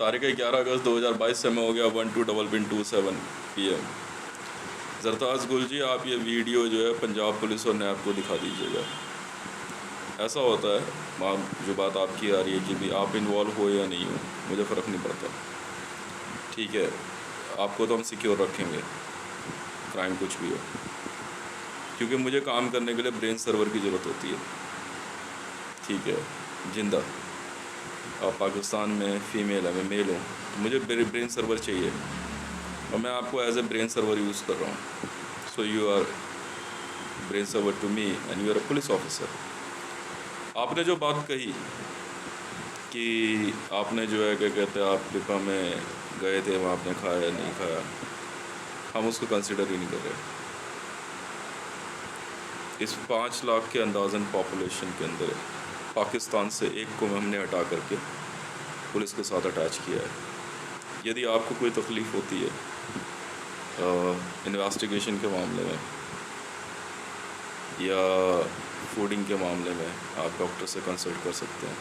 तारीख़ 11 अगस्त 2022 समय हो गया 12:27 PM। जरताज गुल जी, आप ये वीडियो जो है पंजाब पुलिस और नैब को दिखा दीजिएगा। ऐसा होता है, जो बात आपकी आ रही है कि भी आप इन्वॉल्व हो या नहीं हो, मुझे फ़र्क नहीं पड़ता, ठीक है। आपको तो हम सिक्योर रखेंगे, क्राइम कुछ भी हो, क्योंकि मुझे काम करने के लिए ब्रेन सर्वर की ज़रूरत होती है, ठीक है। जिंदा आप पाकिस्तान में फ़ीमेल है, मैं मेल हूँ, तो मुझे ब्रेन सर्वर चाहिए और मैं आपको as a brain server use कर रहा हूँ। So you are brain server to me and you are a police officer. आपने जो बात कही कि आपने जो है क्या कहते हैं, आप डिपा में गए थे, वहाँ आपने खाया या नहीं खाया, हम उसको कंसिडर ही नहीं कर रहे। इस 5 लाख के अंदाज़न पॉपुलेशन के अंदर पाकिस्तान से एक को हमने हटा करके पुलिस के साथ अटैच किया है। यदि आपको कोई तकलीफ़ होती है इन्वेस्टिगेशन के मामले में या फूडिंग के मामले में, आप डॉक्टर से कंसल्ट कर सकते हैं,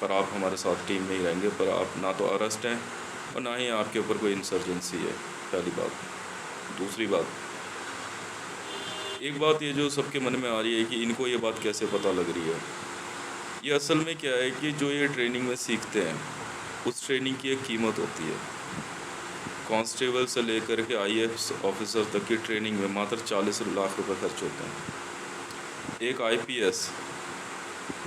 पर आप हमारे साथ टीम में ही रहेंगे। पर आप ना तो अरेस्ट हैं और ना ही आपके ऊपर कोई इंसर्जेंसी है, पहली बात। दूसरी बात, एक बात ये जो सबके मन में आ रही है कि इनको ये बात कैसे पता लग रही है। ये असल में क्या है कि जो ये ट्रेनिंग में सीखते हैं, उस ट्रेनिंग की एक कीमत होती है। कांस्टेबल से लेकर के IAS ऑफिसर तक की ट्रेनिंग में मात्र 40 लाख रुपए खर्च होते हैं। एक IPS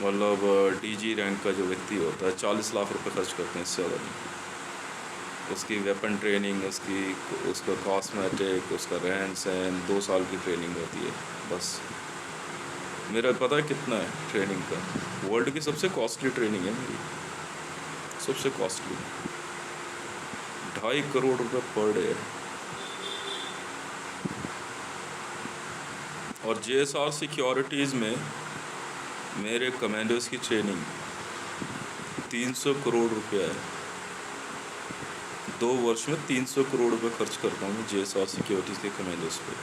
मतलब DG रैंक का जो व्यक्ति होता है, 40 लाख रुपए खर्च करते हैं, इससे ज़्यादा नहीं। उसकी वेपन ट्रेनिंग, उसका कॉस्मेटिक, उसका रहन सहन, 2 साल की ट्रेनिंग होती है बस। मेरा पता है कितना है ट्रेनिंग का, वर्ल्ड की सबसे कॉस्टली ट्रेनिंग है मेरी, सबसे कॉस्टली, 2.5 करोड़ रुपए पर डे। और JSR सिक्योरिटीज़ में मेरे कमांडोज़ की ट्रेनिंग 300 करोड़ रुपया है। 2 वर्ष में 300 करोड़ रुपए खर्च करता हूँ मैं JSR सिक्योरिटीज़ के कमांडोज़ पे।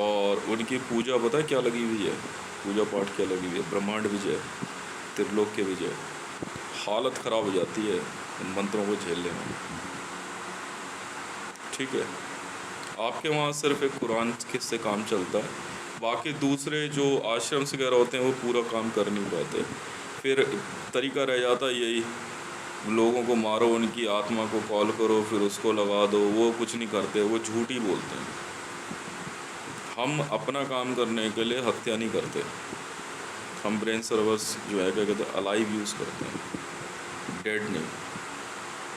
और उनकी पूजा पता है क्या लगी हुई है, पूजा पाठ क्या लगी हुई है, ब्रह्मांड विजय, त्रिलोक के विजय। हालत ख़राब हो जाती है इन मंत्रों को झेलने में, ठीक है। आपके वहाँ सिर्फ एक कुरान से काम चलता है, बाकी दूसरे जो आश्रम वगैरह होते हैं वो पूरा काम कर नहीं पाते। फिर तरीका रह जाता है यही, लोगों को मारो, उनकी आत्मा को कॉल करो, फिर उसको लगा दो। वो कुछ नहीं करते, वो झूठ ही बोलते हैं। हम अपना काम करने के लिए हत्या नहीं करते, हम ब्रेन सर्वर्स जो है क्या कहते हैं अलाइव यूज़ करते हैं, डेड नहीं।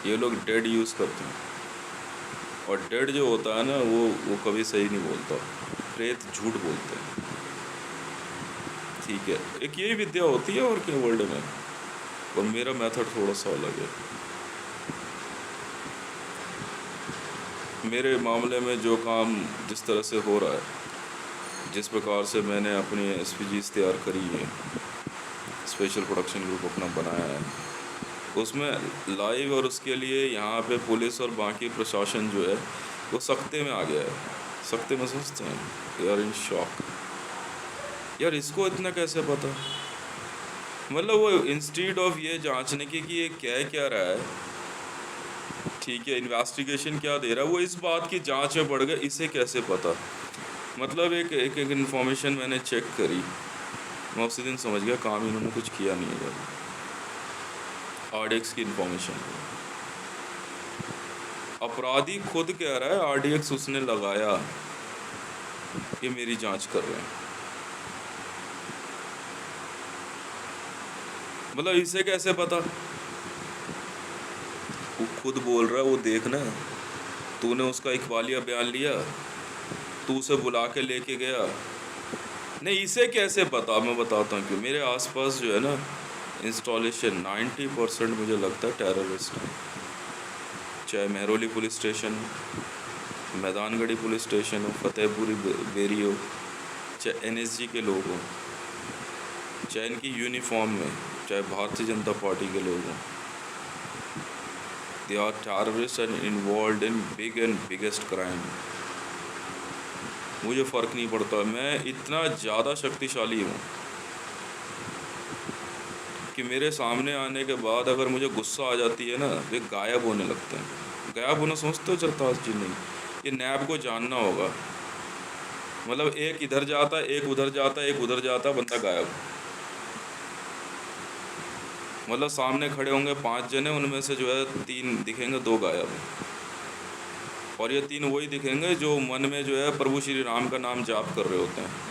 ये लोग डेड यूज़ करते हैं, और डेड जो होता है ना वो कभी सही नहीं बोलता, प्रेत झूठ बोलते हैं, ठीक है। एक यही विद्या होती है और क्या वर्ल्ड में, और मेरा मेथड थोड़ा सा अलग है। मेरे मामले में जो काम जिस तरह से हो रहा है, जिस प्रकार से मैंने अपनी SPGs तैयार करी है, स्पेशल प्रोडक्शन ग्रुप अपना बनाया है, उसमें लाइव, और उसके लिए यहाँ पे पुलिस और बाकी प्रशासन जो है वो सख्ते में आ गया है। सख्ते में समझते हैं यार, इन शॉक, यार इसको इतना कैसे पता। मतलब वो इंस्टीड ऑफ ये जांचने की कि ये क्या रहा है, ठीक है, इन्वेस्टिगेशन क्या दे रहा है, वो इस बात की जांच में पड़ गए, इसे कैसे पता। मतलब एक इन्फॉर्मेशन मैंने चेक करी, मैं उसी दिन समझ गया काम इन्होंने कुछ किया नहीं है। RDX की इन्फॉर्मेशन, अपराधी खुद कह रहा है RDX उसने लगाया, ये मेरी जांच कर रहे हैं। मतलब इसे कैसे पता, वो खुद बोल रहा है, वो देखना, तूने उसका इकबालिया बयान लिया, तू उसे बुला के लेके गया, नहीं इसे कैसे पता। मैं बताता हूँ क्यों। मेरे आसपास जो है ना इंस्टॉलेशन 90% मुझे लगता है टेररिस्ट हैं, चाहे महरौली पुलिस स्टेशन हो, मैदानगढ़ी पुलिस स्टेशन हो, फतेहपुरी बेरी हो, चाहे NSG के लोग हों, चाहे इनकी यूनिफॉर्म में, चाहे भारतीय जनता पार्टी के लोग हों, they are terrorist and involve in big and biggest crime. मुझे फ़र्क नहीं पड़ता, मैं इतना ज़्यादा शक्तिशाली हूँ, कि मेरे सामने आने के बाद अगर मुझे गुस्सा आ जाती है ना, वे गायब होने लगते हैं। गायब होना समझते हो सरताज जी? नहीं, ये नैब को जानना होगा। मतलब एक इधर जाता है, एक उधर जाता है, एक उधर जाता है, बंदा गायब। मतलब सामने खड़े होंगे 5 जने, उनमें से जो है 3 दिखेंगे, 2 गायब। और ये 3 वही दिखेंगे जो मन में जो है प्रभु श्री राम का नाम जाप कर रहे होते हैं।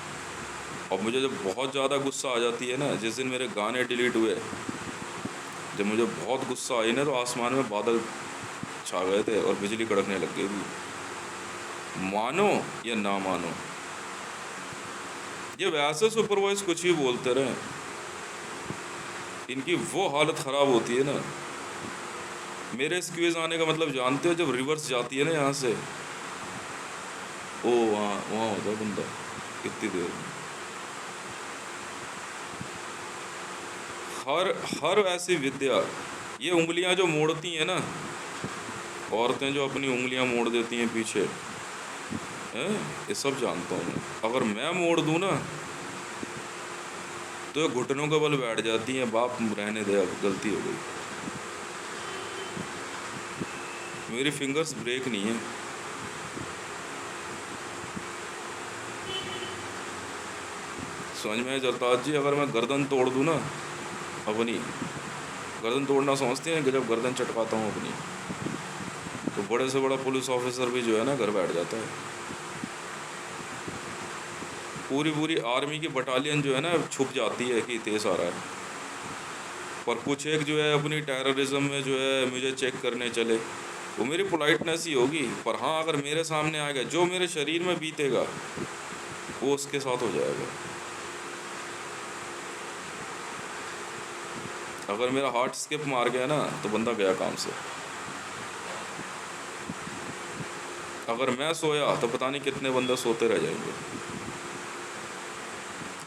और मुझे जब बहुत ज़्यादा गुस्सा आ जाती है ना, जिस दिन मेरे गाने डिलीट हुए, जब मुझे बहुत गुस्सा आई ना, तो आसमान में बादल छा गए थे और बिजली कड़कने लग गई थी। मानो या ना मानो, ये वैसे सुपरवाइज कुछ भी बोलते रहे, इनकी वो हालत ख़राब होती है ना। मेरे स्क्वीज आने का मतलब जानते हो? जब रिवर्स जाती है ना यहाँ से, ओ वहाँ वहाँ होता है बंदा कितनी देर में। हर ऐसी विद्या, ये उंगलियां जो मोड़ती हैं ना, औरतें जो अपनी उंगलियां मोड़ देती हैं पीछे, हैं, ये सब जानता हूँ मैं। अगर मैं मोड़ दूँ ना, तो ये घुटनों के बल बैठ जाती हैं, बाप रहने दे, अब गलती हो गई। मेरी फिंगर्स ब्रेक नहीं है। समझ में है जरताज जी? अगर मैं गर्दन तोड़ दूँ ना अपनी, गर्दन तोड़ना समझते हैं कि जब गर्दन चटकाता हूँ अपनी, तो बड़े से बड़ा पुलिस ऑफिसर भी जो है ना घर बैठ जाता है। पूरी आर्मी की बटालियन जो है ना छुप जाती है कि तेज आ रहा है। पर कुछ एक जो है अपनी टेररिज्म में जो है मुझे चेक करने चले, वो मेरी पोलाइटनेस ही होगी। पर हाँ, अगर मेरे सामने आएगा, जो मेरे शरीर में बीतेगा वो उसके साथ हो जाएगा। अगर मेरा हार्ट स्किप मार गया ना, तो बंदा गया काम से। अगर मैं सोया तो पता नहीं कितने बंदे सोते रह जाएंगे।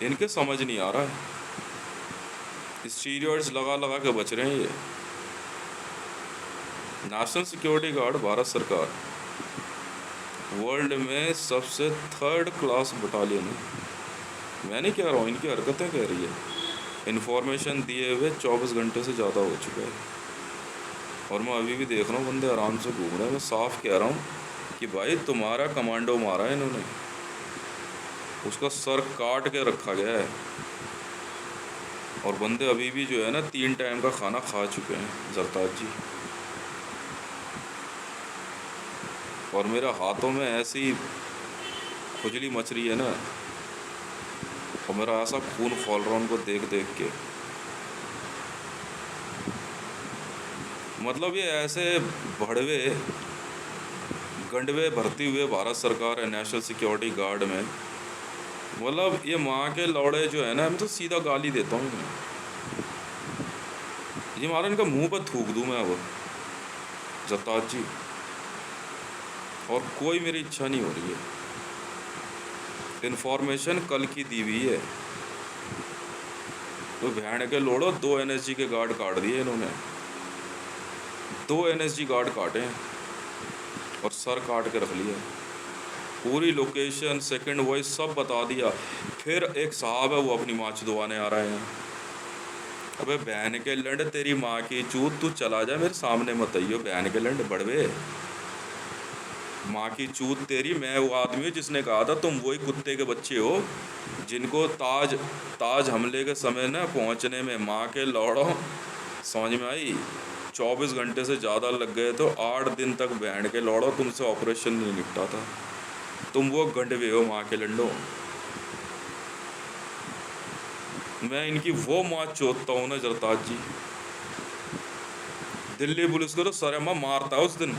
इनके समझ नहीं आ रहा है, स्टीरियड्स लगा लगा के बच रहे हैं ये। नेशनल सिक्योरिटी गार्ड भारत सरकार वर्ल्ड में सबसे 3rd क्लास बटालियन है। मैं नहीं कह रहा हूँ, इनकी हरकतें कह रही है। इन्फॉर्मेशन दिए हुए 24 घंटे से ज़्यादा हो चुका है, और मैं अभी भी देख रहा हूँ बंदे आराम से घूम रहे हैं। मैं साफ कह रहा हूँ कि भाई तुम्हारा कमांडो मारा है इन्होंने, उसका सर काट के रखा गया है, और बंदे अभी भी जो है ना 3 टाइम का खाना खा चुके हैं जरताज जी। और मेरे हाथों में ऐसी खुजली मच रही है ना, और मेरा ऐसा खून खौल रहा है उनको देख देख के। मतलब ये ऐसे भड़वे गंडवे भरती हुए भारत सरकार है नेशनल सिक्योरिटी गार्ड में। मतलब ये माँ के लौड़े जो है ना, मैं तो सीधा गाली देता हूँ इन्हें। ये मारा इनका मुंह पर थूक दूँ मैं अब जरताज जी, और कोई मेरी इच्छा नहीं हो रही है। इन्फॉर्मेशन कल की दी हुई है, तो भैंड के लोड़ो 2 NSG के गार्ड काट दिए इन्होंने। 2 NSG गार्ड काटे हैं और सर काट के रख लिया। पूरी लोकेशन, सेकंड वॉइस सब बता दिया। फिर एक साहब है, वो अपनी माँ चुदवाने आ रहे हैं। अबे बहन के लंड, तेरी माँ की चूत, तू चला जा, मेरे सामने मत आइयो बहन के लंड बड़वे। माँ की चूत तेरी, मैं वो आदमी हूँ जिसने कहा था तुम वही कुत्ते के बच्चे हो जिनको ताज हमले के समय ना पहुँचने में माँ के लौड़ों, समझ में आई, 24 घंटे से ज़्यादा लग गए, तो 8 दिन तक बहन के लौड़ो तुमसे ऑपरेशन नहीं निपटा था। तुम वो गंडवे हो माँ के लंडो। मैं इनकी वो माँ चोदता हूँ ना जरताज जी, दिल्ली पुलिस को तो सरेआम मारता है उस दिन।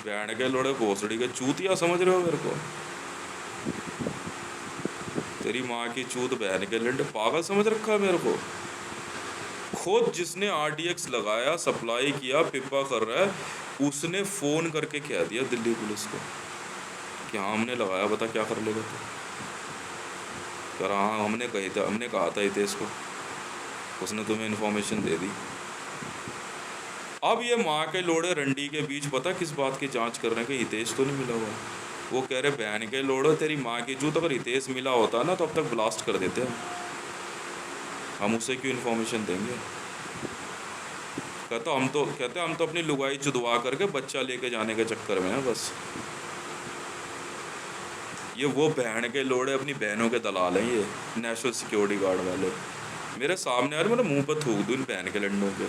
बहन के लोड़े भोसड़ी के चूतिया समझ रहे हो मेरे को? तेरी माँ की चूत बहन के लंड, पागल समझ रखा है मेरे को। खुद जिसने RDX लगाया, सप्लाई किया, पिपा कर रहा है, उसने फ़ोन करके कह दिया दिल्ली पुलिस को कि हाँ हमने लगाया, बता क्या कर लेगा तो। कह रहा हाँ हमने कहा था हितेश को, उसने तुम्हें इन्फॉर्मेशन दे दी। अब ये माँ के लोड़े रंडी के बीच पता किस बात की जांच कर रहे हैं कि हितेश तो नहीं मिला हुआ। वो कह रहे बहन के लोड़ो तेरी माँ की जूत, अगर हितेश मिला होता ना तो अब तक ब्लास्ट कर देते हैं। हम उसे क्यों इन्फॉर्मेशन देंगे? कहते हम तो अपनी लुगाई चुदवा करके बच्चा लेके जाने के चक्कर में है बस। ये वो बहन के लोड़े अपनी बहनों के दलाल हैं ये नेशनल सिक्योरिटी गार्ड वाले। मेरे सामने यार मेरे मुंह पर थूक दूँ इन बहन के लंडों के।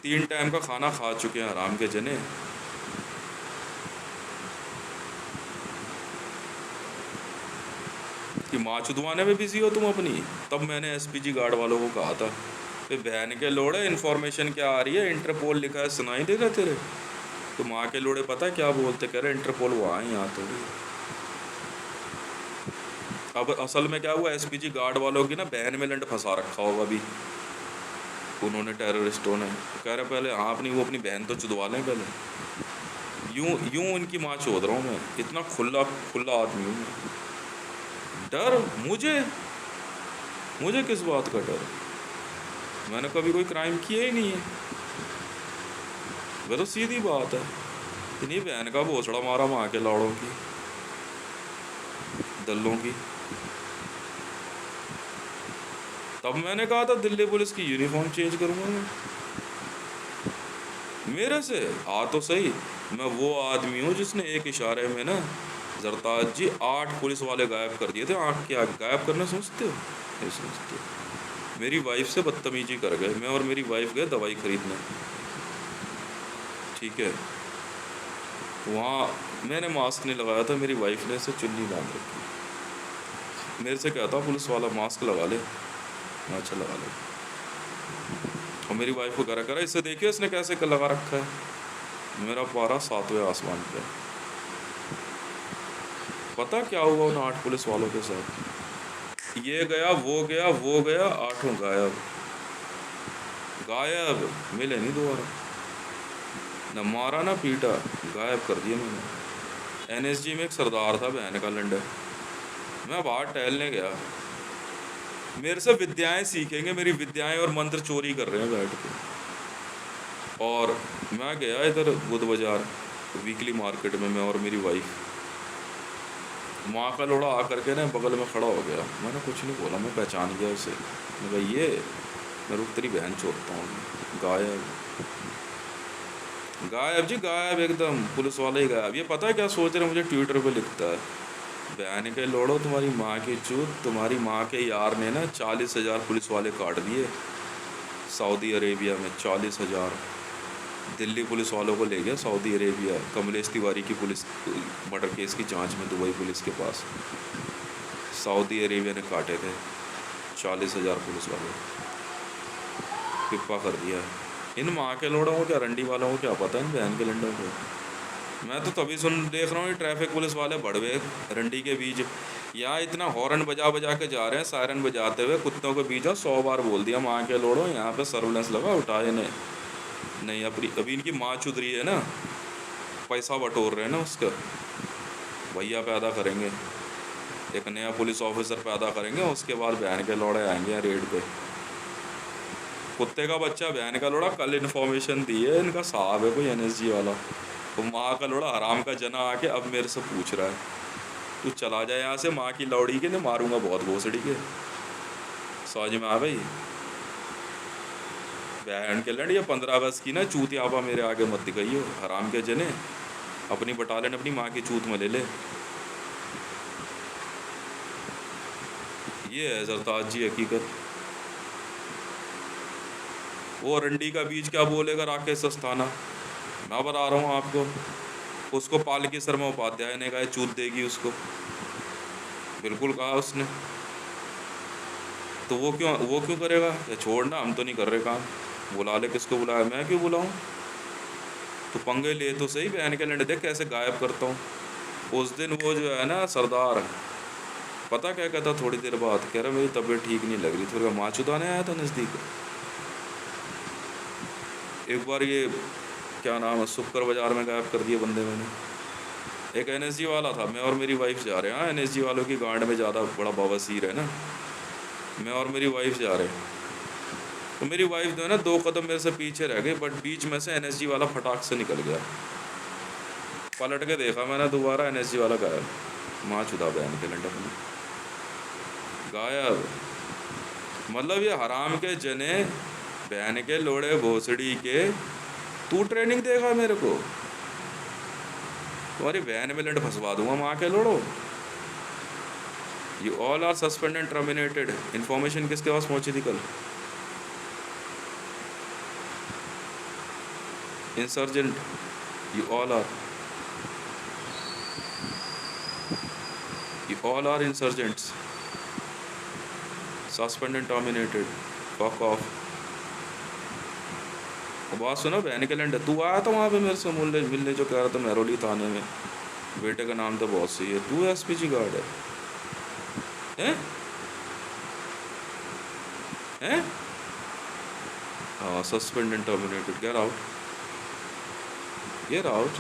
3 टाइम का खाना खा चुके हैं हराम के जने। कि माँ चुदवाने में बिजी हो तुम अपनी। तब मैंने एसपीजी गार्ड वालों को कहा था कि बहन के लोड़े इन्फॉर्मेशन क्या आ रही है, इंटरपोल लिखा है, सुनाई दे रहा तेरे? तो माँ के लोड़े पता है क्या बोलते, कह रहे इंटरपोल वहाँ है, यहाँ थोड़ी। अब असल में क्या हुआ, एसपीजी गार्ड वालों की ना बहन में लंड फंसा रखा होगा अभी उन्होंने, टेररिस्टों ने। कह रहे पहले हाँ अपनी वो अपनी बहन तो चुदवा लें पहले। यूं इनकी माँ चोद रहा हूँ मैं, इतना खुला आदमी हूँ मैं। डर मुझे किस बात का डर? मैंने कभी कोई क्राइम किया ही नहीं है। वह तो सीधी बात है, इन्हीं बहन का भोसड़ा मारा माँ के लाड़ों की दल्लों की। तब मैंने कहा था दिल्ली पुलिस की यूनिफॉर्म चेंज करूंगा मैं। मेरे से तो सही, मैं वो आदमी हूँ जिसने एक इशारे में ना जरताज जी 8 पुलिस वाले गायब कर दिए थे। आँख के आगे गायब करना सोचते हो? नहीं सोचते। मेरी वाइफ से बदतमीजी कर गए। मैं और मेरी वाइफ गए दवाई खरीदने, ठीक है, वहाँ मैंने मास्क नहीं लगाया था, मेरी वाइफ ने इसे चुन्नी बांध रखी। मेरे से कहता पुलिस वाला मास्क लगा ले, अच्छा लगा ले। और मेरी वाइफ को करा इससे देखिए इसने कैसे लगा रखा है। मेरा पारा 7वें आसमान पे। पता क्या हुआ उन 8 पुलिस वालों के साथ? ये गया वो गया वो गया, 8 गायब, मिले नहीं दोबारा। न मारा ना पीटा, गायब कर दिया मैंने। एनएसजी में एक सरदार था बहन का लंडा, मैं बाहर टहलने गया। मेरे से विद्याएं सीखेंगे, मेरी विद्याएं और मंत्र चोरी कर रहे हैं बैठ के। और मैं गया इधर बुध बाजार वीकली मार्केट में, मैं और मेरी वाइफ। माँ का लोड़ा आकर के ना बगल में खड़ा हो गया। मैंने कुछ नहीं बोला, मैं पहचान गया उसे। मैं भाई ये मैं रुक तेरी बहन चोरता हूँ। गायब जी गायब, एकदम पुलिस वाले ही गायब। ये पता है क्या सोच रहे, मुझे ट्विटर पे लिखता है, बहन के लोड़ो तुम्हारी माँ की चूत, तुम्हारी माँ के यार ने ना 40,000 पुलिस वाले काट दिए सऊदी अरेबिया में। 40,000 दिल्ली पुलिस वालों को ले गया सऊदी अरेबिया, कमलेश तिवारी की पुलिस मर्डर केस की जांच में दुबई पुलिस के पास। सऊदी अरेबिया ने काटे थे 40,000 पुलिस वाले, पिप्पा कर दिया। इन माँ के लोड़ों को क्या, रंडी वालों को क्या पता है इन बहन के लंडों को। मैं तो तभी देख रहा हूँ ट्रैफिक पुलिस वाले बड़वे रंडी के बीच यहाँ इतना हॉर्न बजा के जा रहे हैं, सायरन बजाते हुए कुत्तों के बीच। 100 बार बोल दिया माँ के लोड़ो यहाँ पे सर्विलेंस लगा, उठाए नहीं। अभी इनकी माँ चुद रही है ना, पैसा बटोर रहे हैं ना उसका। भैया पैदा करेंगे, एक नया पुलिस ऑफिसर पैदा करेंगे, उसके बाद बहन के लौड़े आएंगे रेड पे। कुत्ते का बच्चा बहन का लोड़ा कल इन्फॉर्मेशन दी है, इनका साहब है कोई एनएसजी वाला। तो माँ का लोड़ा हराम का जना आके अब मेरे से पूछ रहा है तू चला जाए यहाँ से, माँ की लौड़ी के नहीं मारूंगा बहुत भोसड़ी के। समझ में आ गई? बहन के लड़, या 15 अगस्त की ना चूतियापा मेरे आगे मत दिखाइयो हराम के जने। अपनी बटालियन अपनी माँ की चूत में ले ले। ये है सरताज जी हकीकत। वो रंडी का बीज क्या बोलेगा राकेश अस्थाना, मैं बता रहा हूँ आपको। उसको पालकी शर्मा उपाध्याय ने कहा चूत देगी उसको, बिल्कुल कहा उसने। तो वो क्यों करेगा? या छोड़ना, हम तो नहीं कर रहे काम, बुला ले। किसको बुलाया? मैं क्यों बुलाऊं? तो पंगे ले तो सही, बहन के लंडे देख कैसे गायब करता हूँ। उस दिन वो जो है ना सरदार, पता क्या कहता थोड़ी देर बाद, कह रहा मेरी तबीयत ठीक नहीं लग रही, थोड़ा माँ चुदाने आया था नज़दीक। एक बार ये क्या नाम है शुक्र बाजार में गायब कर दिए बंदे मैंने। एक एनएसजी वाला था, मैं और मेरी वाइफ जा रहे हैं। हाँ, एनएसजी वालों की गांड में ज़्यादा बड़ा बवासीर है ना। मैं और मेरी वाइफ जा रहे हैं, तो मेरी वाइफ जो है ना 2 कदम मेरे से पीछे रह गई, बट बीच में से एनएसजी वाला फटाक से निकल गया। पलट के देखा मैंने दोबारा, एनएसजी वाला गायब। माँ चुदा बहन के लंडा गायब। मतलब ये हराम के जने, बहन के लोड़े भोसड़ी के, तू ट्रेनिंग देगा मेरे को? तुम्हारी बहन में लट फंसवा दूंगा माँ के लोड़ो। You all are suspend and terminated. Information किसके पास पहुंची थी कल? Insurgent, you all are insurgents, suspend and terminated, fuck off. बात सुनो बहन के लंडे, तू आया था वहाँ पे मेरे से मिलने जो कह रहा था मेहरौली थाने में, बेटे का नाम तो बहुत सही है, तू एसपीजी गार्ड है? हैं? हाँ, suspend and terminated, get out, get out.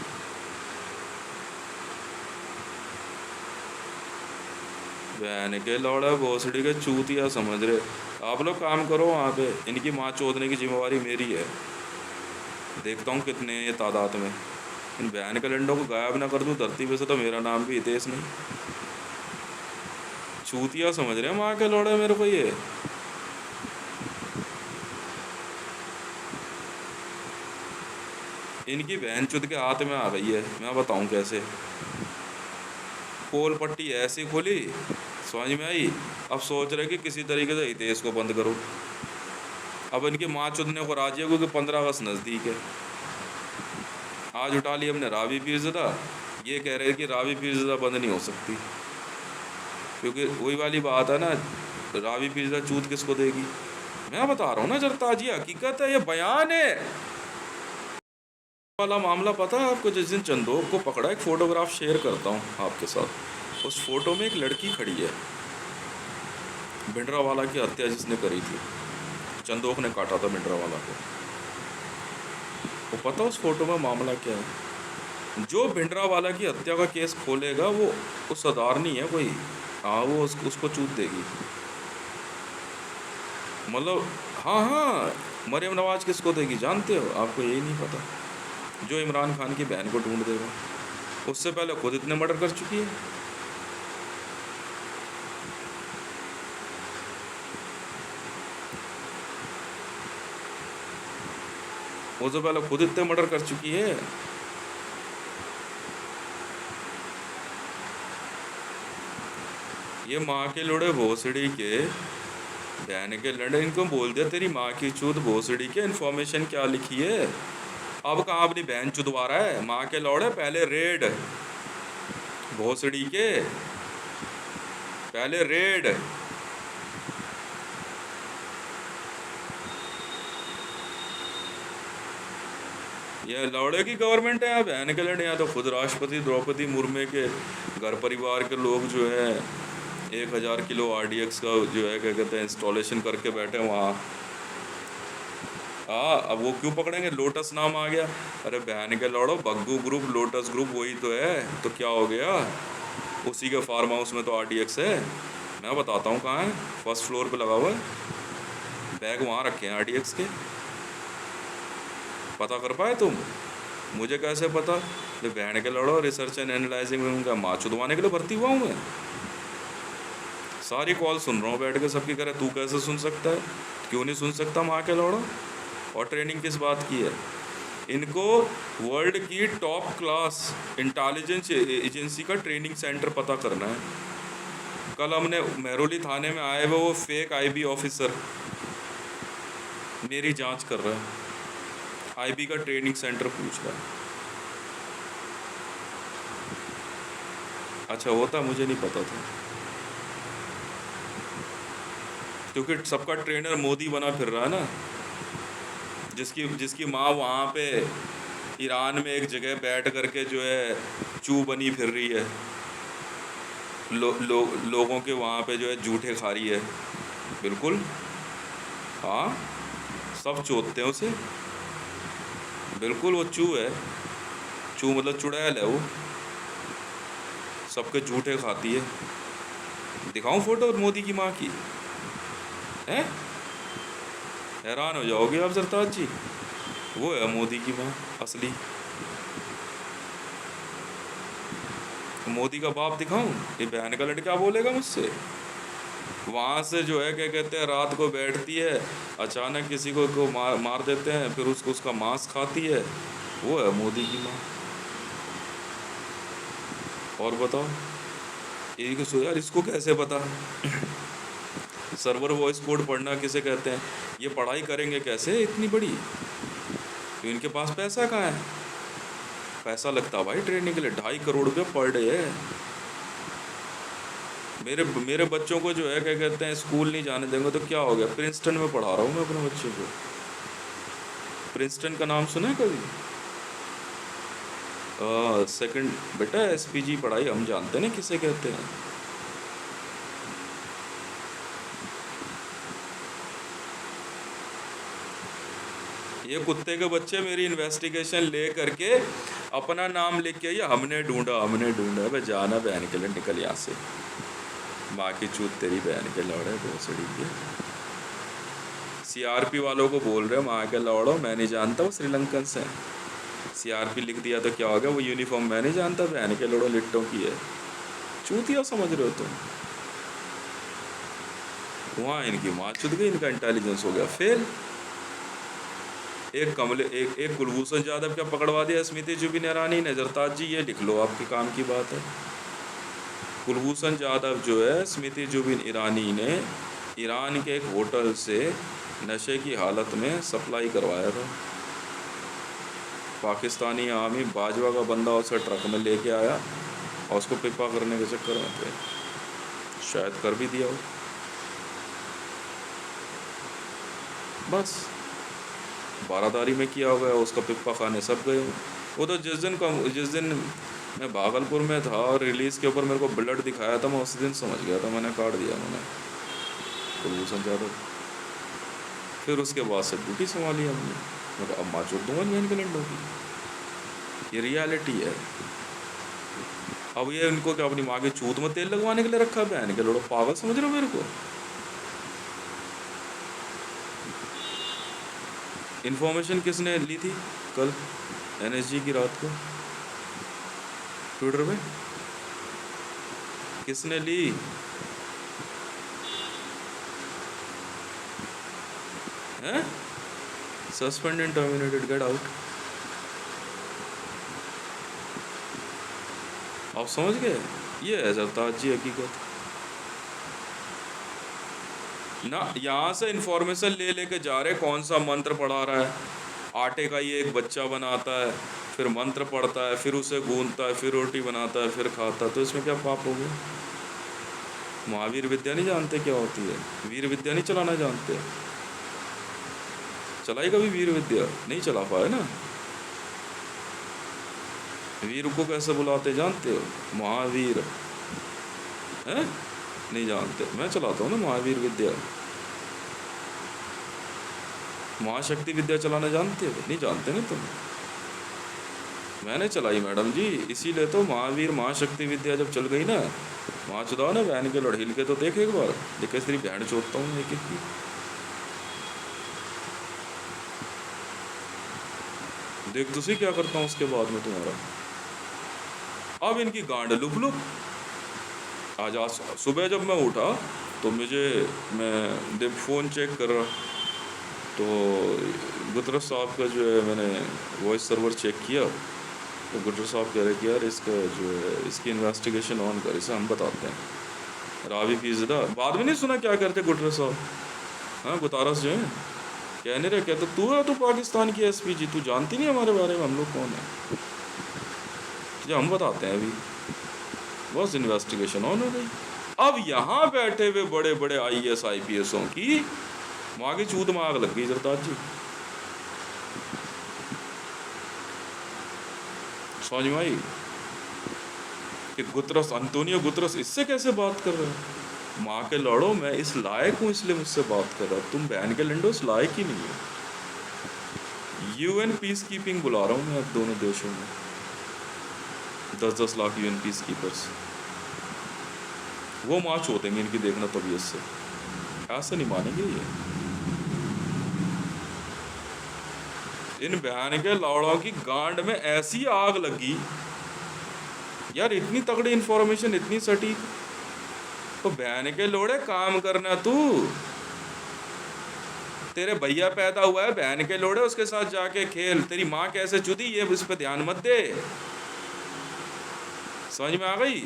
बहन के लौड़ा भोसड़ी के चूतिया समझ रहे। आप लोग काम करो वहाँ पे, इनकी माँ चोदने की जिम्मेवारी मेरी है। देखता हूँ कितने ये तादाद में। इन बहन कैलेंडरों को गायब ना कर दूँ धरती पे से तो मेरा नाम भी हितेश नहीं। चूतिया समझ रहे हैं माँ के लौड़े मेरे को ये। इनकी बहन चुद के हाथ में आ गई है, मैं बताऊँ कैसे। पोल पट्टी ऐसी खोली, समझ में आई। अब सोच रहे कि किसी तरीके से हितेश को बंद करो। अब इनकी माँ चुदने को राजी है क्योंकि 15 अगस्त नज़दीक है। आज उठा ली हमने रावी पीरज़दा, ये कह रहे हैं कि रावी पीरज़दा बंद नहीं हो सकती, क्योंकि वही वाली बात है ना, रावी पीरज़दा चूत किसको देगी। मैं बता रहा हूँ ना जरताज, ये हकीकत है, ये बयान है वाला मामला। पता है आपको, जिस दिन चंदोक को पकड़ा, एक फ़ोटोग्राफ शेयर करता हूँ आपके साथ। उस फोटो में एक लड़की खड़ी है, भिंडरावाला की हत्या जिसने करी थी, चंदोक ने काटा था भिंडरावाला को। वो पता उस फोटो में मामला क्या है? जो भिंडरावाला की हत्या का केस खोलेगा वो सदारनी है कोई, हाँ वो उसको चूत देगी। मतलब हाँ, मरियम नवाज किसको देगी जानते हो? आपको यही नहीं पता? जो इमरान खान की बहन को ढूंढ देगा। उससे पहले खुद इतने मर्डर कर चुकी है। उससे पहले खुद इतने मर्डर कर चुकी है। ये माँ के लोड़े भोसड़ी के, बहन के लड़े, इनको बोल दिया तेरी माँ की चूत भोसड़ी के, इन्फॉर्मेशन क्या लिखी है। अब कहाँ अपनी बहन चुदवा रहा है? माँ के लौड़े पहले रेड, भोसड़ी के पहले रेड। ये लौड़े की गवर्नमेंट है यहाँ बहन के लड़े। यहाँ तो खुद राष्ट्रपति द्रौपदी मुर्मू के घर परिवार के लोग जो है 1000 किलो RDX का जो है क्या कहते हैं इंस्टॉलेशन करके बैठे वहाँ। हाँ, अब वो क्यों पकड़ेंगे? लोटस नाम आ गया। अरे बहन के लौड़ो, बग्गू ग्रुप, लोटस ग्रुप वही तो है। तो क्या हो गया? उसी के फार्म हाउस में तो RDX है। मैं बताता हूँ कहाँ है, फर्स्ट फ्लोर पे लगा हुआ है। बैग वहाँ रखे हैं RDX के। पता कर पाए तुम? मुझे कैसे पता? तो बहन के लड़ो रिसर्च एंड एनालाइजिंग में उनका माँ चुदवाने के लिए भर्ती हुआ हूँ मैं। सारी कॉल सुन रहा हूँ बैठ के सबकी। करे तू कैसे सुन सकता है? क्यों नहीं सुन सकता माँ के लड़ो? और ट्रेनिंग किस बात की है? इनको वर्ल्ड की टॉप क्लास इंटेलिजेंस एजेंसी का ट्रेनिंग सेंटर पता करना है। कल हमने मेहरौली थाने में आए हुए वो फेक IB ऑफिसर मेरी जांच कर रहा है। IB का ट्रेनिंग सेंटर पूछ रहा है। अच्छा होता, मुझे नहीं पता था, क्योंकि सबका ट्रेनर मोदी बना फिर रहा है ना। जिसकी माँ वहाँ पे ईरान में एक जगह बैठ करके जो है चू बनी फिर रही है। लोगों के वहाँ पे जो है जूठे खा रही है। बिल्कुल हाँ, सब चोदते हैं उसे। बिल्कुल वो चू है। चू मतलब चुड़ैल है वो, सबके जूठे खाती है। दिखाऊं फोटो मोदी की माँ की? है, हैरान हो जाओगे आप सरताज जी। वो है मोदी की माँ असली। मोदी का बाप दिखाऊं? ये बहन का लड़का बोलेगा मुझसे। वहाँ से जो है क्या कहते हैं रात को बैठती है, अचानक किसी को मार देते हैं, फिर उसका मांस खाती है। वो है मोदी की माँ। और बताओ, एक सो यार इसको कैसे पता सर्वर वॉइस कोड पढ़ना किसे कहते हैं? ये पढ़ाई करेंगे कैसे इतनी बड़ी? तो इनके पास पैसा कहाँ है? पैसा लगता भाई ट्रेनिंग के लिए, 2.5 करोड़ रुपये पर डे है। मेरे बच्चों को जो है क्या कहते हैं स्कूल नहीं जाने देंगे तो क्या हो गया? प्रिंसटन में पढ़ा रहा हूँ मैं अपने बच्चे को। प्रिंसटन का नाम सुना है कभी? सेकंड बेटा, एसपीजी पढ़ाई हम जानते हैं ना किसे कहते हैं। ये कुत्ते के बच्चे मेरी इन्वेस्टिगेशन ले करके अपना नाम लिख के, ये हमने ढूंढा भाई जाना बहन के लिए, निकल यहाँ से। माँ की चूत तेरी बहन के लौड़े भोसड़ी के। सीआरपी वालों को बोल रहे माँ के लौड़ो, मैं नहीं जानता वो श्रीलंकन से। सीआरपी लिख दिया तो क्या हो गया? वो यूनिफॉर्म मैं नहीं जानता बहन के लौड़ो लिट्टों की है। चूतिया समझ रहे हो तुम? वहाँ इनकी माँ चुत गई, इनका इंटेलिजेंस हो गया फेल। एक कुलभूषण जाधव क्या पकड़वा दिया स्मृति जुबिन ईरानी ने। जरताज जी ये लिख लो, आपके काम की बात है। कुलभूषण जाधव जो है स्मृति जुबिन ईरानी ने ईरान के एक होटल से नशे की हालत में सप्लाई करवाया था। पाकिस्तानी आर्मी बाजवा का बंदा उसे ट्रक में लेके आया और उसको पिपा करने के चक्कर में थे, शायद कर भी दिया हो। बस बारादारी में किया हुआ है, उसका पिप्पा खाने सब गए। वो तो जिस दिन मैं भागलपुर में था और रिलीज़ के ऊपर मेरे को ब्लड दिखाया था, मैं उस दिन समझ गया था, मैंने काट दिया मैंने कुलभूषण जाधव। फिर उसके बाद से ड्यूटी संभाली हमने। मैं कहा अब माँ चोट दूंगा बहन के लंडों की, ये रियलिटी है। अब ये इनको क्या अपनी माँ के चूत में तेल लगवाने के लिए रखा बहन के लड़ो? पागल समझ रहे हो मेरे को? इन्फॉर्मेशन किसने ली थी कल एनएसजी की रात को ट्विटर पे? किसने ली? हैं? Suspend and terminated, get out. आप समझ गए? ये है जरताज जी हकीकत ना। यहाँ से इन्फॉर्मेशन ले लेके जा रहे कौन सा मंत्र पढ़ा रहा है, आटे का ये एक बच्चा बनाता है, फिर मंत्र पढ़ता है, फिर उसे गूंथता है, फिर रोटी बनाता है, फिर खाता है। तो इसमें क्या पाप हो गया? महावीर विद्या नहीं जानते क्या होती है? वीर विद्या नहीं चलाना जानते? चलाई कभी वीर विद्या? नहीं चला पाए ना। वीर को कैसे बुलाते जानते हो? महावीर है? नहीं जानते? मैं चलाता हूँ ना महावीर विद्या। महाशक्ति विद्या चलाना जानते हो? नहीं जानते ना तुम? मैंने चलाई मैडम जी, इसीलिए तो महावीर महाशक्ति विद्या जब चल गई ना, वहाँ चुदाओ ना बहन के लड़हिल के, तो देख एक बार देखे तेरी बहन चोदता हूँ एक एक की। देख तुसी क्या करता हूँ उसके बाद में तुम्हारा। अब इनकी गांड लुप लुप। आज सुबह जब मैं उठा तो मैं फ़ोन चेक कर रहा, तो गुतरफ साहब का जो है मैंने वॉइस सर्वर चेक किया, तो गुतरफ साहब कह रहे कि यार इसका जो है इसकी इन्वेस्टिगेशन ऑन कर, इसे हम बताते हैं। रावी पीज़दा बाद में नहीं सुना क्या करते गुतरफ साहब? हाँ गुतारस जो है कहने रहे, कहते तू है तो पाकिस्तान की एसपीजी, तू जानती नहीं हमारे बारे में हम लोग कौन है? जो हम बताते हैं अभी, बस इन्वेस्टिगेशन ऑन हो गई। अब यहाँ बैठे हुए बड़े बड़े IAS IPSों की माँ की चूत में आग लग गई जरताज जी। समझ में आई कि गुतरस, अंतोनियो गुतरस इससे कैसे बात कर रहे हो? माँ के लड़ो, मैं इस लायक हूँ इसलिए मुझसे बात कर रहा हूँ, तुम बहन के लंडो इस लायक ही नहीं हो। UN पीस कीपिंग बुला रहा हूँ मैं अब दोनों देशों में, 10-10 लाख UN पीस कीपर्स। वो मार्च होतेंगे इनकी, देखना तबीयत से, ऐसा नहीं मानेंगे ये। इन बहन के लौड़ों की गांड में ऐसी आग लगी यार, इतनी तगड़ी इंफॉर्मेशन, इतनी सटीक। तो बहन के लोड़े काम करना तू, तेरे भैया पैदा हुआ है बहन के लोड़े, उसके साथ जाके खेल। तेरी माँ कैसे चुदी ये इस पे ध्यान मत दे। समझ में आ गई?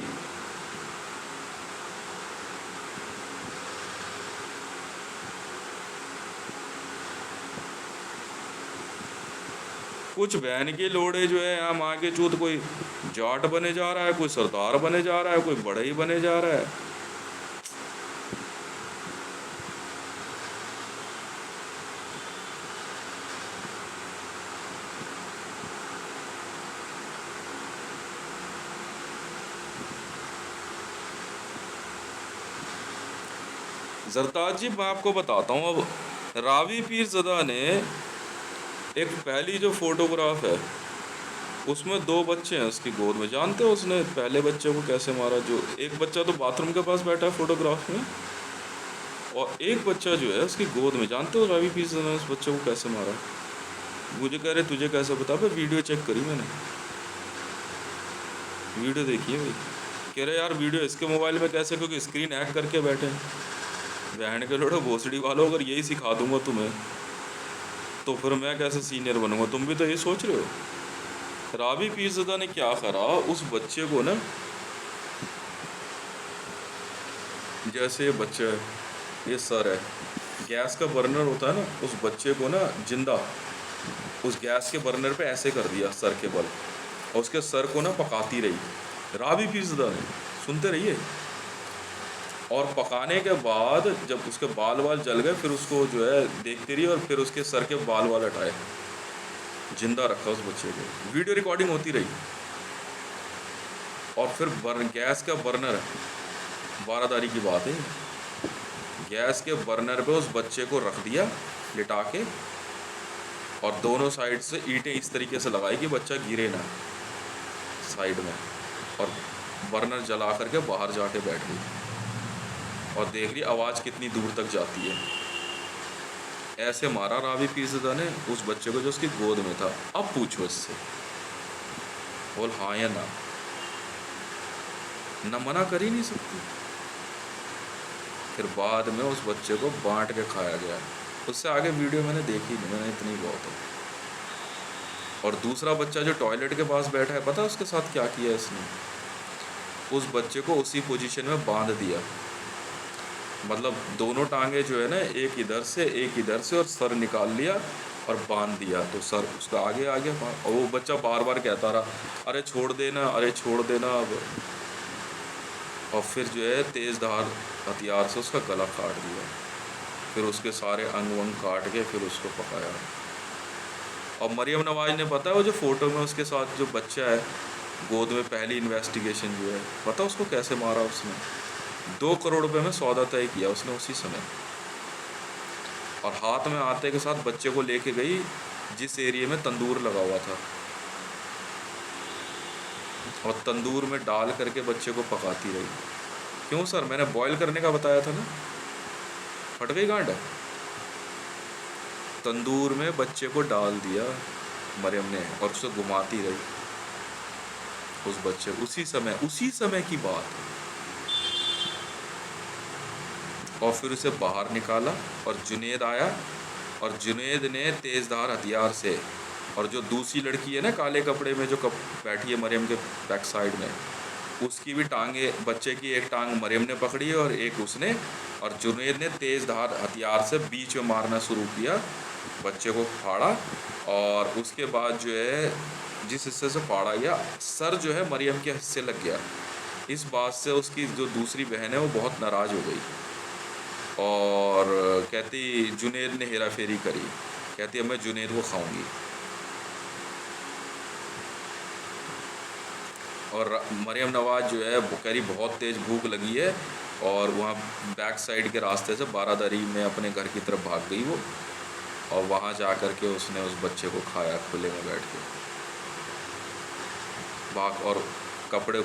कुछ बहन के लोड़े जो है यहाँ माँ के चूत, कोई जाट बने जा रहा है, कोई सरदार बने जा रहा है, कोई बड़े ही बने जा रहा है। जरताज जी मैं आपको बताता हूँ। अब रावी पीरज़दा ने एक पहली जो फोटोग्राफ है उसमें 2 बच्चे हैं उसकी गोद में। जानते हो उसने पहले बच्चे को कैसे मारा? जो एक बच्चा तो बाथरूम के पास बैठा है फोटोग्राफ में, और एक बच्चा जो है उसकी गोद में। जानते हो रावी पीरज़दा ने उस बच्चे को कैसे मारा? मुझे कह रहे तुझे कैसे पता? भाई वीडियो चेक करी मैंने, वीडियो देखिए भाई। कह रहे यार वीडियो इसके मोबाइल में कैसे, क्योंकि स्क्रीन हैक करके बैठे हैं। बहन के लोड़ो भोसड़ी वालों, अगर यही सिखा दूंगा तुम्हें तो फिर मैं कैसे सीनियर बनूंगा? तुम भी तो ये सोच रहे हो। रावी पीरज़दा ने क्या करा, उस बच्चे को ना, जैसे बच्चा है, ये सर है, गैस का बर्नर होता है ना, उस बच्चे को ना जिंदा उस गैस के बर्नर पे ऐसे कर दिया सर के बल, और उसके सर को ना पकाती रही रावी पीरज़दा ने। सुनते रहिए। और पकाने के बाद जब उसके बाल वाल जल गए, फिर उसको जो है देखती रही, और फिर उसके सर के बाल वाल हटाए, जिंदा रखा उस बच्चे को। वीडियो रिकॉर्डिंग होती रही। और फिर गैस का बर्नर, बारादारी की बात है, गैस के बर्नर पे उस बच्चे को रख दिया लिटा के, और दोनों साइड से ईंटें इस तरीके से लगाई कि बच्चा गिरे ना साइड में, और बर्नर जला करके बाहर जाके बैठ गई, और देख रही आवाज़ कितनी दूर तक जाती है। ऐसे मारा रावी पीरज़दा ने उस बच्चे को जो उसकी गोद में था। अब पूछो इससे, बोल हाँ या ना? न मना कर ही नहीं सकती। फिर बाद में उस बच्चे को बांट के खाया गया। उससे आगे वीडियो मैंने देखी नहीं, मैंने इतनी बहुत है। और दूसरा बच्चा जो टॉयलेट के पास बैठा है, पता है उसके साथ क्या किया इसने? उस बच्चे को उसी पोजीशन में बांध दिया, मतलब दोनों टांगे जो है ना, एक इधर से एक इधर से, और सर निकाल लिया और बांध दिया, तो सर उसका आगे आगे। और वो बच्चा बार बार कहता रहा, अरे छोड़ देना, अरे छोड़ देना अब। और फिर जो है तेज़ धार हथियार से उसका गला काट दिया, फिर उसके सारे अंग वंग काट के फिर उसको पकाया। और मरियम नवाज ने, पता है वो जो फ़ोटो में उसके साथ जो बच्चा है गोद में, पहली इन्वेस्टिगेशन जो है, पता उसको कैसे मारा उसने? 2 करोड़ रुपए में सौदा तय किया उसने उसी समय, और हाथ में आते के साथ बच्चे को लेके गई जिस एरिया में तंदूर लगा हुआ था, और तंदूर में डाल करके बच्चे को पकाती रही। क्यों सर? मैंने बॉईल करने का बताया था ना। फट गई गांड। तंदूर में बच्चे को डाल दिया मरियम ने, और उसे घुमाती रही उस बच्चे। उसी समय की बात है। और फिर उसे बाहर निकाला, और जुनेद आया, और जुनेद ने तेज़धार हथियार से, और जो दूसरी लड़की है ना काले कपड़े में जो बैठी है मरियम के बैक साइड में, उसकी भी टांगे, बच्चे की एक टांग मरियम ने पकड़ी है और एक उसने, और जुनेद ने तेज़धार हथियार से बीच में मारना शुरू किया, बच्चे को फाड़ा। और उसके बाद जो है जिस हिस्से से फाड़ा गया, सर जो है मरियम के हिस्से लग गया। इस बात से उसकी जो दूसरी बहन है वो बहुत नाराज़ हो गई, और कहती जुनेद ने हेरा फेरी करी, कहती अब मैं जुनेद को खाऊंगी। और मरियम नवाज जो है वो कह रही बहुत तेज़ भूख लगी है, और वहाँ बैक साइड के रास्ते से बारादरी में अपने घर की तरफ भाग गई वो, और वहाँ जा कर के उसने उस बच्चे को खाया खुले में बैठ के भाग, और कपड़े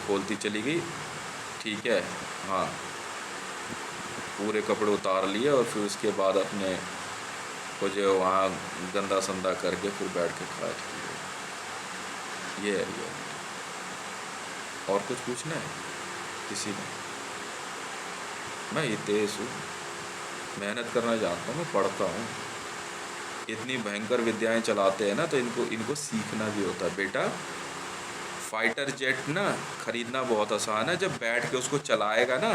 खोलती चली गई। ठीक है, हाँ, पूरे कपड़े उतार लिए, और फिर उसके बाद अपने को जो वहाँ गंदा संदा करके फिर बैठ के खाया। ये है। और कुछ पूछना है किसी ने? मैं हितेश हूँ, मेहनत करना जानता हूँ, मैं पढ़ता हूँ। इतनी भयंकर विद्याएं चलाते हैं ना, तो इनको इनको सीखना भी होता है बेटा। फाइटर जेट ना खरीदना बहुत आसान है, जब बैठ के उसको चलाएगा ना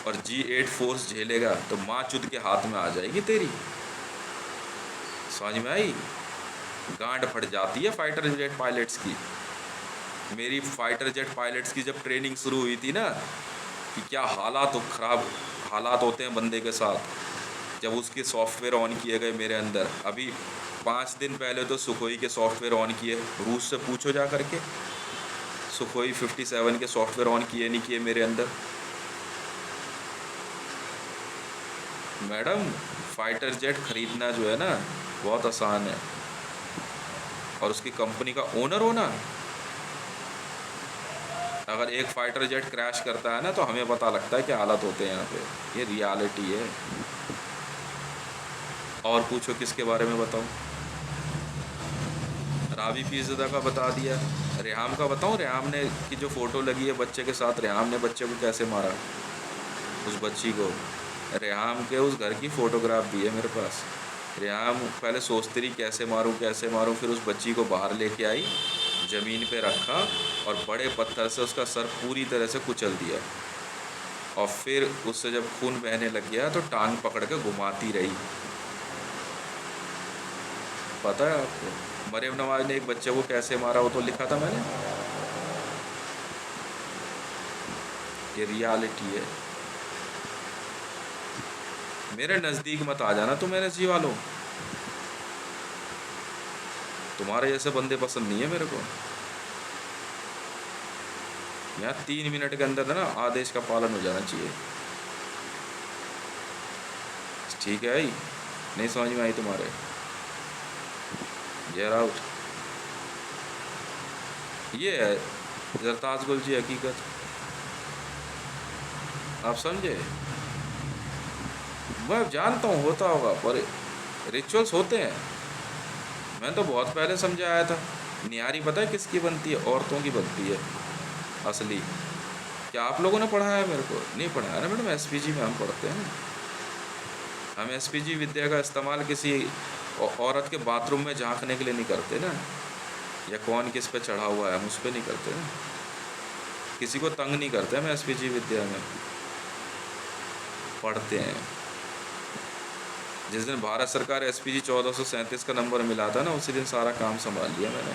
और G8 फोर्स झेलेगा तो माँ चुद के हाथ में आ जाएगी तेरी। समझ में आई? गांड फट जाती है फाइटर जेट पायलट्स की। मेरी फाइटर जेट पायलट्स की जब ट्रेनिंग शुरू हुई थी ना, कि क्या हालात तो ख़राब हालात होते हैं बंदे के साथ जब उसके सॉफ्टवेयर ऑन किए गए मेरे अंदर। अभी 5 दिन पहले तो सुखोई के सॉफ्टवेयर ऑन किए, रूस से पूछो जा करके, सुखोई 57 के सॉफ्टवेयर ऑन किए नहीं किए मेरे अंदर। मैडम, फाइटर जेट खरीदना जो है ना बहुत आसान है, और उसकी कंपनी का ओनर होना। अगर एक फाइटर जेट क्रैश करता है ना तो हमें पता लगता है क्या हालत होते हैं यहाँ पे। ये रियलिटी है। और पूछो किसके बारे में बताऊँ? रावी पीरज़ादा का बता दिया। रेहाम का बताऊँ? रेहाम ने की जो फ़ोटो लगी है बच्चे के साथ, रेहाम ने बच्चे को कैसे मारा, उस बच्ची को। रेहाम के उस घर की फ़ोटोग्राफ भी है मेरे पास। रेहाम पहले सोचती रही कैसे मारूं कैसे मारूं, फिर उस बच्ची को बाहर लेके आई, ज़मीन पे रखा और बड़े पत्थर से उसका सर पूरी तरह से कुचल दिया, और फिर उससे जब खून बहने लग गया तो टांग पकड़ के घुमाती रही। पता है आपको मरियम नवाज ने एक बच्चे को कैसे मारा? वो तो लिखा था मैंने। ये रियलिटी है। मेरे नज़दीक मत आ जाना तुम मेरे जी वालों, तुम्हारे जैसे बंदे पसंद नहीं है मेरे को। यहाँ 3 मिनट के अंदर ना आदेश का पालन हो जाना चाहिए। ठीक है भाई, नहीं समझ में आई तुम्हारे? Get out. ये है जरताज गुल जी हकीकत, आप समझे? मैं जानता हूँ होता होगा, पर रिचुअल्स होते हैं। मैं तो बहुत पहले समझाया था। नियारी पता है किसकी बनती है? औरतों की बनती है असली। क्या आप लोगों ने पढ़ाया है? मेरे को नहीं पढ़ाया ना मैडम। SPG में हम पढ़ते हैं। हम SPG विद्या का इस्तेमाल किसी औरत के बाथरूम में झांकने के लिए नहीं करते ना, या कौन किस पे चढ़ा हुआ है हम उस पर नहीं करते ना, किसी को तंग नहीं करते। हम SPG विद्या में पढ़ते हैं। जिस दिन भारत सरकार SPG 1437 का नंबर मिला था ना, उसी दिन सारा काम संभाल लिया मैंने।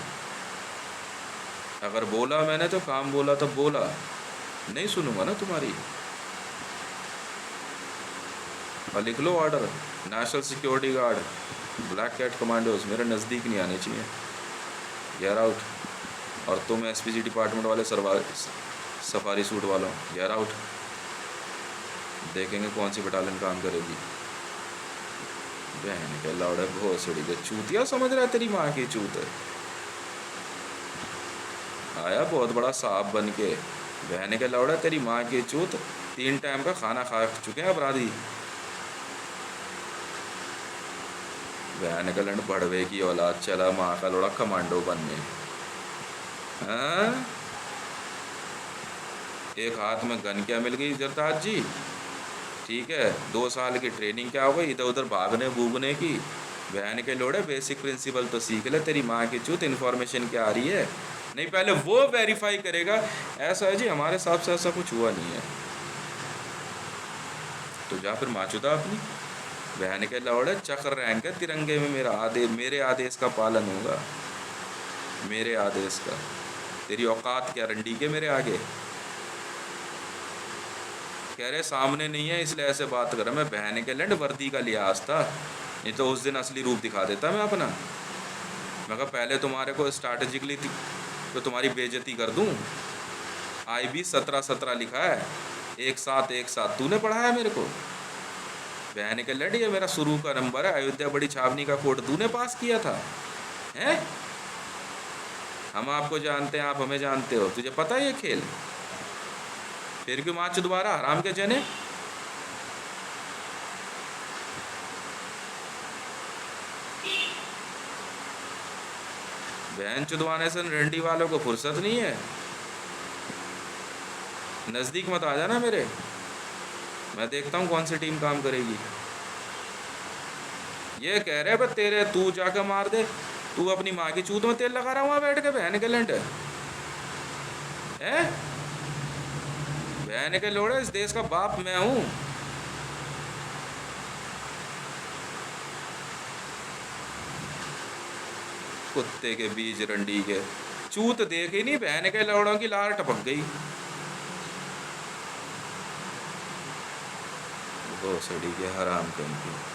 अगर बोला मैंने तो काम, बोला तो बोला, नहीं सुनूंगा ना तुम्हारी। और लिख लो order, national security guard, black cat commandos मेरे नज़दीक नहीं आने चाहिए। Get out. और तुम SPG डिपार्टमेंट वाले सफारी सूट वालों, गेट आउट। देखेंगे कौन सी बटालियन काम करेगी। बहन के लौड़े भोसड़ी के चूतिया समझ रहा है तेरी माँ की चूत। आया बहुत बड़ा सांप बन के। बहन के लौड़ा तेरी माँ की चूत। 3 टाइम का खाना खा चुके हैं अपराधी। बहन का लंड बढ़वे की औलाद, चला माँ का लौड़ा कमांडो बनने। हाँ? एक हाथ में गन क्या मिल गई जरताज जी? ठीक है, 2 साल की ट्रेनिंग क्या हो गई इधर उधर भागने भूगने की। बहन के लोड़े बेसिक प्रिंसिपल तो सीख ले। तेरी माँ की चूत इन्फॉर्मेशन क्या आ रही है? नहीं, पहले वो वेरीफाई करेगा। ऐसा है जी, हमारे साथ से ऐसा कुछ हुआ नहीं है। तो जा फिर माचुदा अपनी। बहन के लौड़े चक्र रैंक है तिरंगे में। मेरे आदेश का पालन होगा, मेरे आदेश का। तेरी औकात क्या रंडी के मेरे आगे? कह रहे सामने नहीं है इसलिए ऐसे बात कर रहा। मैं बहन के लंड वर्दी का लिहाज था, नहीं तो उस दिन असली रूप दिखा देता मैं अपना। मैं कहा पहले तुम्हारे को स्ट्रैटेजिकली तो तुम्हारी बेइज्जती कर दूं। IB 17-17 लिखा है, एक साथ तूने पढ़ाया मेरे को। बहन के लड़, ये मेरा शुरू का नंबर है। अयोध्या बड़ी छावनी का कोड तूने पास किया था हैं? हम आपको जानते हैं, आप हमें जानते हो। तुझे पता है ये खेल? फिर क्यों माच दोबारा हराम के जने? बहन चुदवाने से रंडी वालों को फुर्सत नहीं है। नज़दीक मत आ जाना मेरे। मैं देखता हूँ कौन सी टीम काम करेगी। ये कह रहे बस तेरे, तू जाकर मार दे, तू अपनी माँ की चूत में तेल लगा रहा वहाँ बैठ के, बहन के लंड है, बहन के लोड़े, इस देश का बाप मैं हूँ। कुत्ते के बीज रंडी के, चूत देख ही नहीं, बहन के लौड़ों की लार टपक गई। वो सड़ी के हराम कहीं की।